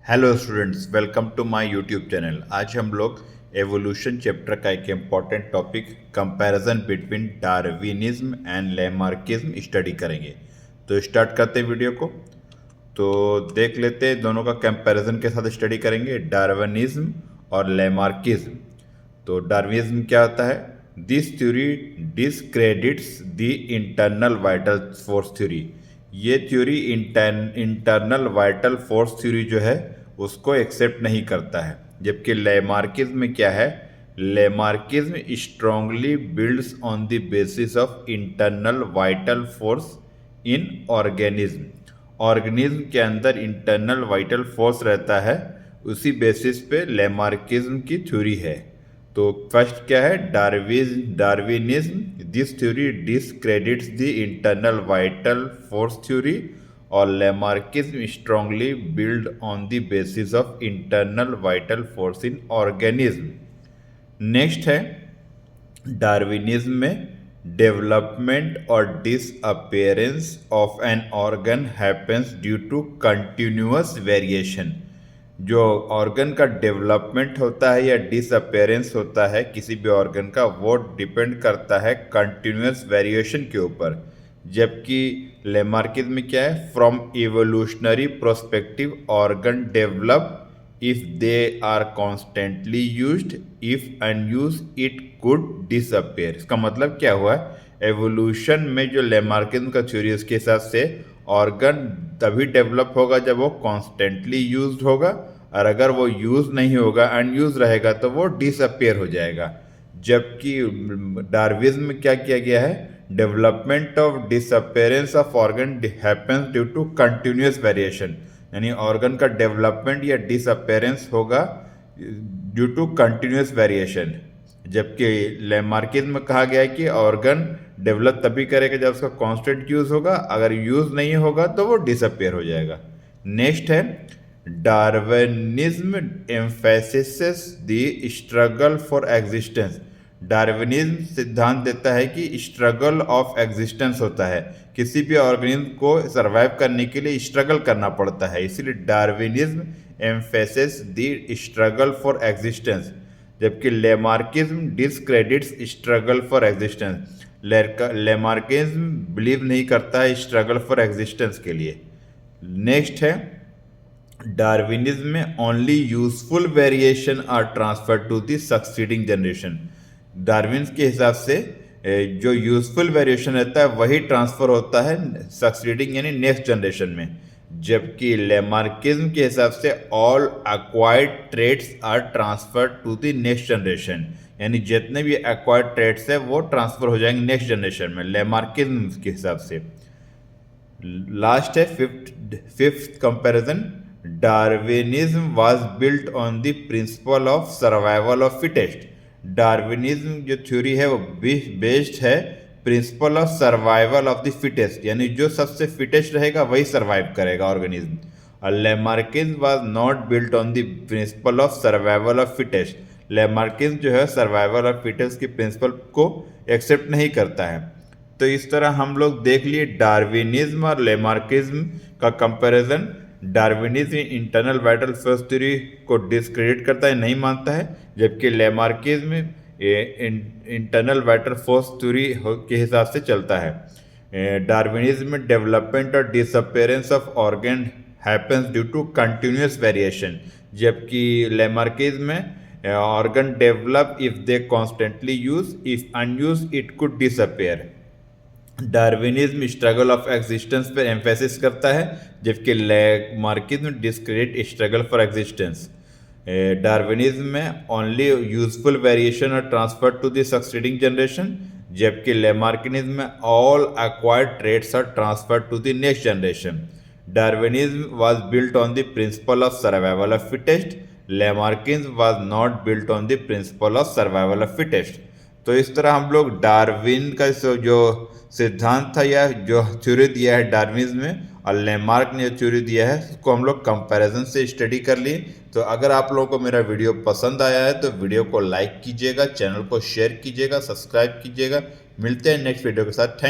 Hello students, welcome to my YouTube channel. आज हम लोग एवोल्यूशन चैप्टर का एक important topic comparison between Darwinism and Lamarckism study करेंगे। तो स्टार्ट करते हैं वीडियो को। तो देख लेते हैं, दोनों का कंपैरिजन के साथ स्टडी करेंगे, डार्विनिज्म और लैमार्किज्म। तो डार्विनिज्म क्या होता है? This theory discredits the internal vital force theory. ये theory internal vital force theory जो है उसको एक्सेप्ट नहीं करता है। जबकि लैमार्किज्म में क्या है? Lamarckism strongly builds on the basis of internal vital force in organism. Organism के अंदर इंटरनल वाइटल फोर्स रहता है, उसी बेसिस पे लैमार्किज्म की थ्योरी है। तो फर्स्ट क्या है? Darwinism. This theory discredits the internal vital force theory, और Lamarckism strongly build on the basis of internal vital force in organism. Next है डार्विनिज्म में डेवलपमेंट और disappearance of an organ happens due to continuous variation. जो organ का development होता है या disappearance होता है किसी भी ऑर्गन का, वो डिपेंड करता है कंटिन्यूअस वेरिएशन के ऊपर। जबकि लैमार्किज्म में क्या है? From evolutionary prospective organ develop if they are constantly used, if unused it could disappear. इसका मतलब क्या हुआ? एवोल्यूशन में जो लैमार्किज्म का थ्योरी है उसके हिसाब से ऑर्गन तभी डेवलप होगा जब वो कॉन्स्टेंटली यूज्ड होगा, और अगर वो यूज नहीं होगा, अनयूज रहेगा, तो वो डिसअपेयर हो जाएगा। जबकि डार्विनिज्म में क्या किया गया है? Development of disappearance of organ happens due to continuous variation, यानी ऑर्गन का डेवलपमेंट या डिसअपेयरेंस होगा ड्यू टू कंटिन्यूअस वेरिएशन। जबकि लैमार्किज्म में कहा गया है कि ऑर्गन डेवलप तभी करेगा जब उसका कांस्टेंट यूज होगा, अगर यूज नहीं होगा तो वो डिसअपेयर हो जाएगा। नेक्स्ट है Darwinism emphasises the struggle for existence. Darwinism सिद्धांत देता है कि स्ट्रगल ऑफ एग्जिस्टेंस होता है, किसी भी ऑर्गेनिज्म को सर्वाइव करने के लिए स्ट्रगल करना पड़ता है, इसीलिए Darwinism emphasis the struggle for existence. जबकि Lamarckism discredits struggle for existence. Lamarckism believe नहीं करता है स्ट्रगल फॉर एग्जिस्टेंस के लिए। नेक्स्ट है डार्विनिज्म में only useful variation are transfer to the succeeding generation. Darwin के हिसाब से जो यूजफुल वेरिएशन रहता है वही ट्रांसफर होता है सक्सीडिंग यानी नेक्स्ट जनरेशन में। जबकि लैमार्किज्म के हिसाब से all acquired traits are transfer to the next generation, यानी जितने भी एक्वायर्ड ट्रेट्स है वो ट्रांसफर हो जाएंगे नेक्स्ट जनरेशन में, लैमार्किज्म के हिसाब से। लास्ट है fifth comparison. Darwinism was built on the principle of survival of fittest. Darwinism जो थ्योरी है वो बेस्ड है principal of survival of the fittest, यानी जो सबसे फिटेस्ट रहेगा वही सर्वाइव करेगा ऑर्गेनिज्म। और Lamarckism was not built on the principle of survival of fittest. Lamarckism जो है सर्वाइवल ऑफ फिटेस्ट के प्रिंसिपल को एक्सेप्ट नहीं करता है। तो इस तरह हम लोग देख लिए डार्विनिज्म और लैमार्किज्म का comparison. Darwinism internal vital force theory को डिस्क्रेडिट करता है, नहीं मानता है, जबकि Lamarckism internal vital force theory के हिसाब से चलता है। डार्विनिज्म में डेवलपमेंट और disappearance of organ happens due to continuous variation, जबकि लैमार्किज्म में organ develop if they constantly use, if unuse it could disappear. Darwinism struggle of existence पर एम्फेसिस करता है, जबकि Lamarckism discredit struggle for existence. Darwinism में only useful variation और transfer to the succeeding generation, जबकि Lamarckism में all acquired traits are transfer to the next generation. Darwinism was built on the principle of survival of fittest. Lamarckism was not built on the principle of survival of fittest. तो इस तरह हम लोग Darwin का जो सिद्धांत था या जो थ्योरी दिया है डार्विनिज्म में, और लैमार्क ने जो थ्योरी दिया है, उसको हम लोग कंपैरिजन से स्टडी कर लिए। तो अगर आप लोगों को मेरा वीडियो पसंद आया है तो वीडियो को लाइक कीजिएगा, चैनल को शेयर कीजिएगा, सब्सक्राइब कीजिएगा। मिलते हैं नेक्स्ट वीडियो के साथ। थैंक